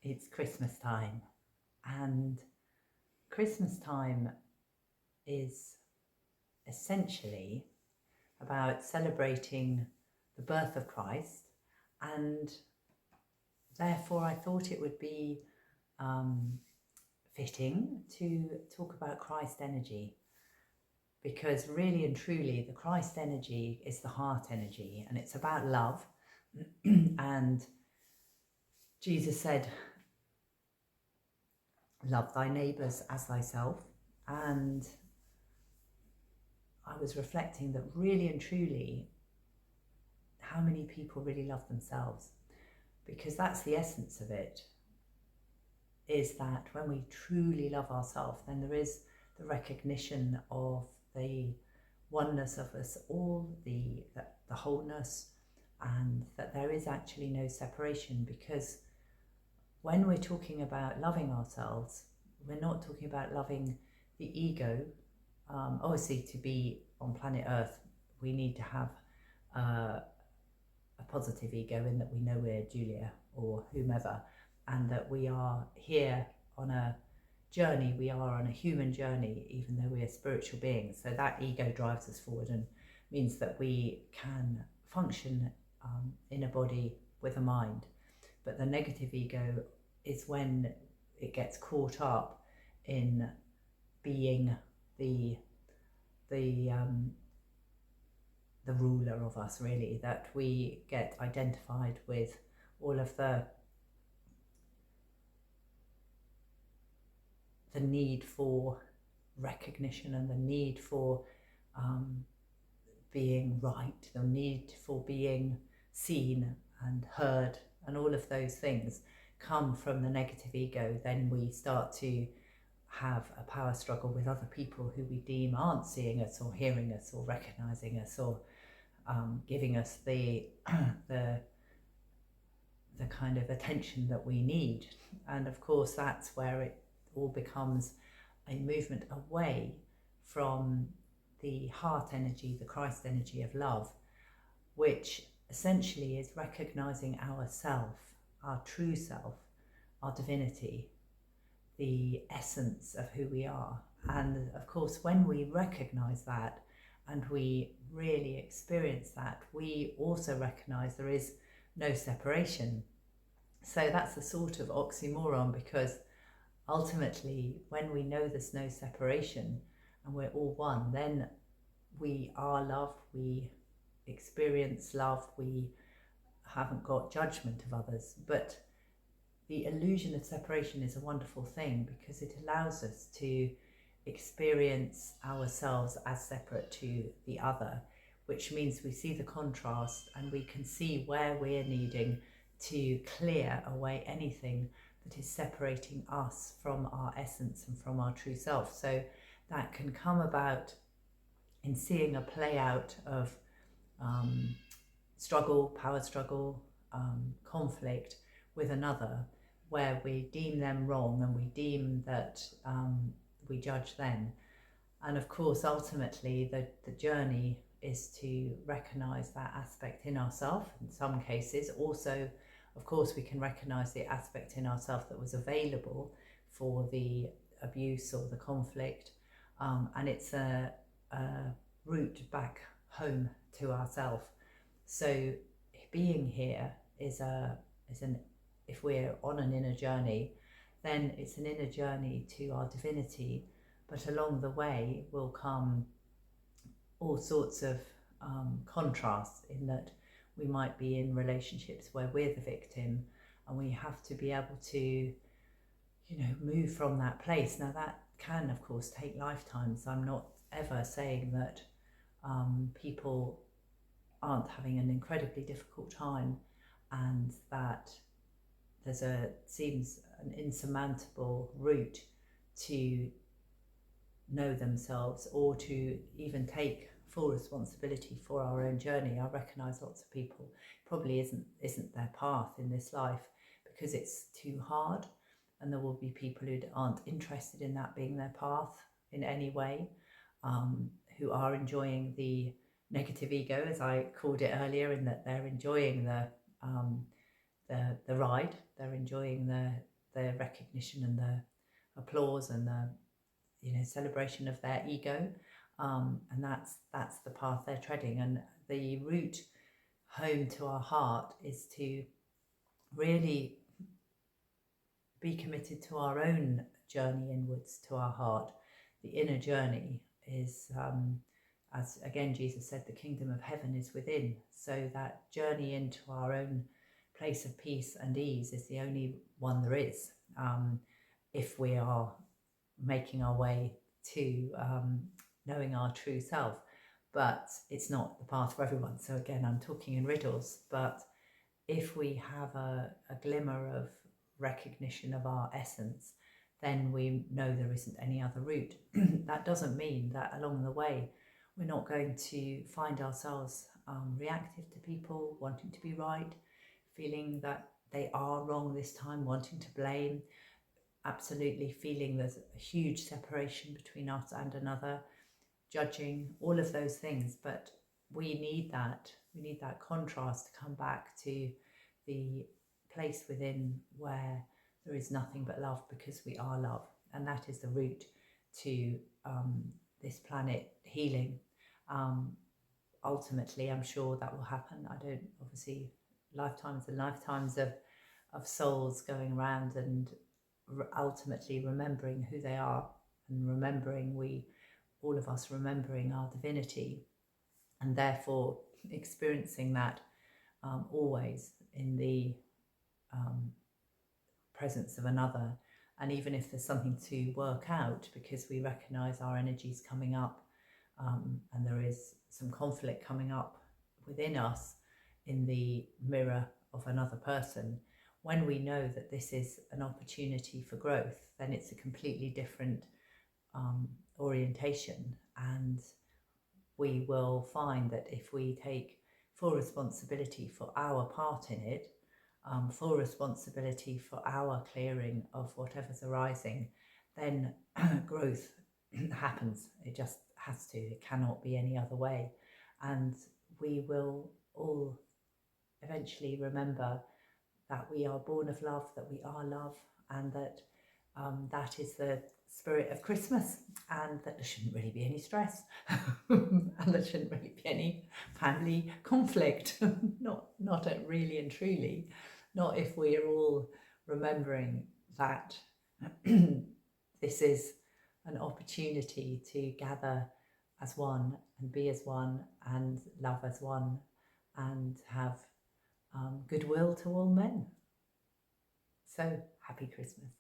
It's Christmas time, and Christmas time is essentially about celebrating the birth of Christ, and therefore I thought it would be fitting to talk about Christ energy, because really and truly the Christ energy is the heart energy, and it's about love. And Jesus said, love thy neighbours as thyself. And I was reflecting that really and truly, how many people really love themselves? Because that's the essence of it, is that when we truly love ourselves, then there is the recognition of the oneness of us all, the wholeness, and that there is actually no separation. Because when we're talking about loving ourselves, we're not talking about loving the ego. Obviously, to be on planet Earth, we need to have a positive ego, in that we know we're Julia or whomever, and that we are here on a journey. We are on a human journey, even though we are spiritual beings. So that ego drives us forward and means that we can function in a body with a mind. But the negative ego is when it gets caught up in being the ruler of us, really, that we get identified with all of the need for recognition, and the need for being right, the need for being seen and heard, and all of those things come from the negative ego. Then we start to have a power struggle with other people who we deem aren't seeing us or hearing us or recognizing us, or giving us the kind of attention that we need. And of course, that's where it all becomes a movement away from the heart energy, the Christ energy of love, which essentially is recognizing ourself, our true self, our divinity, the essence of who we are. And of course, when we recognize that and we really experience that, we also recognize there is no separation. So that's a sort of oxymoron, because ultimately, when we know there's no separation and we're all one, then we are love, we experience love, we haven't got judgment of others. But the illusion of separation is a wonderful thing, because it allows us to experience ourselves as separate to the other, which means we see the contrast and we can see where we're needing to clear away anything that is separating us from our essence and from our true self. So that can come about in seeing a play out of struggle, power struggle, conflict with another, where we deem them wrong and we deem that we judge them. And of course, ultimately, the journey is to recognize that aspect in ourselves. In some cases, also, of course, we can recognize the aspect in ourselves that was available for the abuse or the conflict, and it's a route back home to ourselves. So being here is if we're on an inner journey, then it's an inner journey to our divinity. But along the way will come all sorts of contrasts, in that we might be in relationships where we're the victim, and we have to be able to, move from that place. Now that can, of course, take lifetimes. I'm not ever saying that people aren't having an incredibly difficult time, and that seems an insurmountable route to know themselves, or to even take full responsibility for our own journey. I recognise lots of people probably isn't their path in this life because it's too hard, and there will be people who aren't interested in that being their path in any way, who are enjoying the negative ego, as I called it earlier, in that they're enjoying the ride, they're enjoying the recognition and the applause and the celebration of their ego, and that's the path they're treading. And the route home to our heart is to really be committed to our own journey inwards to our heart. The inner journey is, as again Jesus said, the kingdom of heaven is within. So that journey into our own place of peace and ease is the only one there is, if we are making our way to knowing our true self. But it's not the path for everyone. So again, I'm talking in riddles, but if we have a glimmer of recognition of our essence, then we know there isn't any other route. That doesn't mean that along the way we're not going to find ourselves reactive to people, wanting to be right, feeling that they are wrong this time, wanting to blame, absolutely feeling there's a huge separation between us and another, judging, all of those things. But we need that contrast to come back to the place within where there is nothing but love, because we are love. And that is the route to this planet healing. Ultimately, I'm sure that will happen. I don't, obviously, lifetimes and lifetimes of souls going around and ultimately remembering who they are, and remembering, all of us remembering our divinity, and therefore experiencing that always in the presence of another. And even if there's something to work out, because we recognize our energies coming up, and there is some conflict coming up within us in the mirror of another person, when we know that this is an opportunity for growth, then it's a completely different orientation. And we will find that if we take full responsibility for our part in it, full responsibility for our clearing of whatever's arising, then growth happens. It just has to. It cannot be any other way. And we will all eventually remember that we are born of love, that we are love, and that that is the spirit of Christmas, and that there shouldn't really be any stress and there shouldn't really be any family conflict. not really and truly, not if we are all remembering that this is an opportunity to gather as one and be as one and love as one and have goodwill to all men. So happy Christmas.